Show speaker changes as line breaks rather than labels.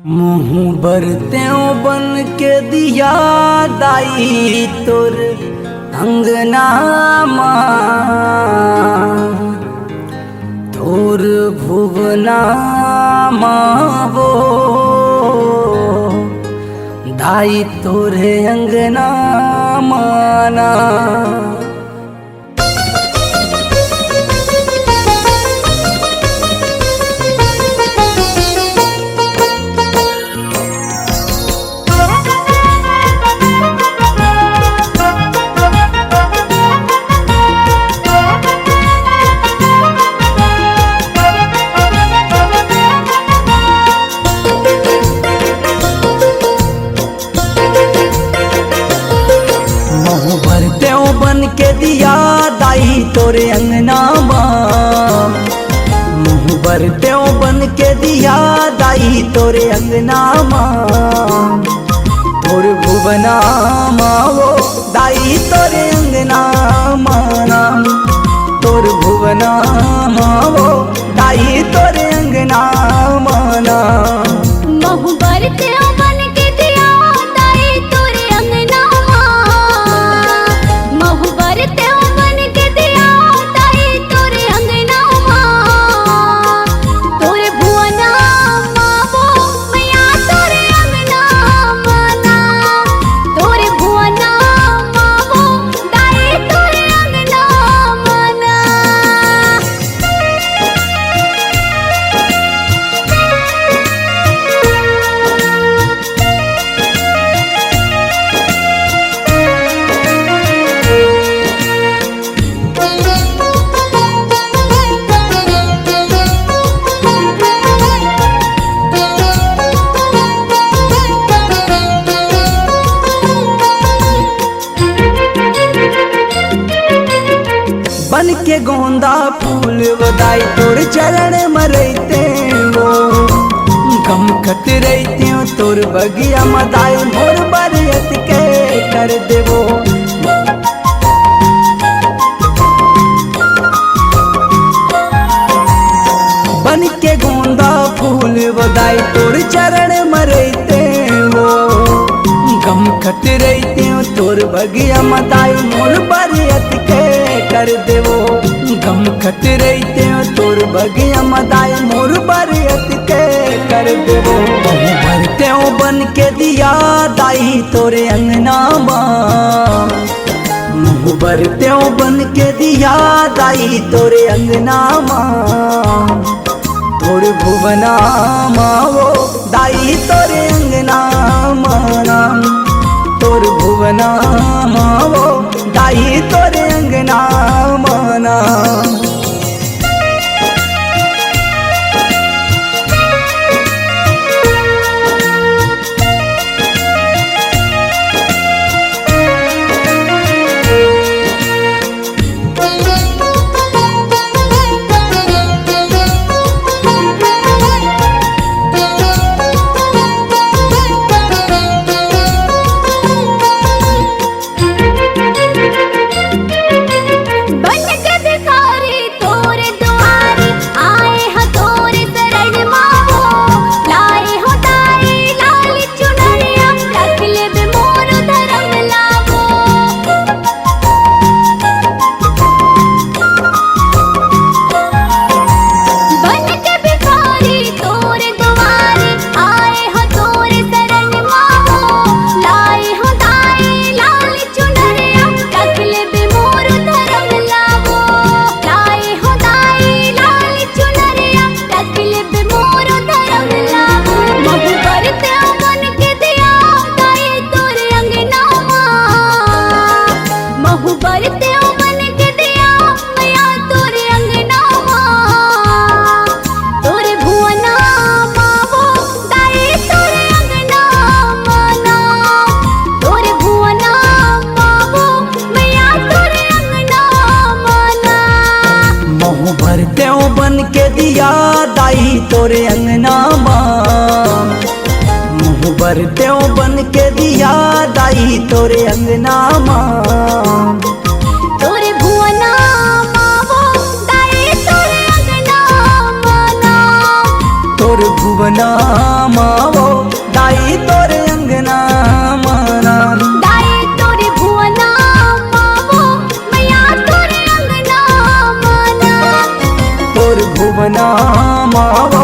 मुँह बरत्यों बन के दिया दाई तोर अंगना तोर भुवना वो दाई तोरे अंगना माना। बन के दिया दाई तोरे अंगना मुँह बरत्यों बन के दिया दाई तोरे अंगना तोर भुवना वो दाई तोरे अंगना माना तोर भुवना वो दाई तोरे अंगना माना।
मुँह बरत्यों बन के दिया दाई तोरे अंगना मुँह बरत्यों बन के दिया दाई तोरे अंगना तोरे भुवना वो मैया तोरे अंगना माना तोरे भुवना वो दाई तोरे अंगना माना।
बन के गोंदा फूल बदाई तोर चरण मरते वो गम खत रहते हो तोर बगिया मदाई मोर बरियत के कर देवो। बन के गोंदा फूल बदाई तोर चरण मरते वो गम खत रहते हो तोर बगिया मदाई मोर बरियत के कर देवो। गम खत रहते हो तोर बगिया मदाई मोर बरियत के कर देवो। भरते हो बन के दिया दाई तोरे अंगना मुँह भरते हो बन के दिया दाई तोरे अंगना तोर भुवना वो दाई तोरे अंगना माना तोर भुवना वो दाई तोरे अंगना माना। भरत्यों बन के दिया दाई तोरे अंगना मुँह भरत्यों बन के दिया दाई तोरे अंगना
तोरे भुवना वो दाई तोरे अंगना माना
तोर भुवना वो अंगना मावा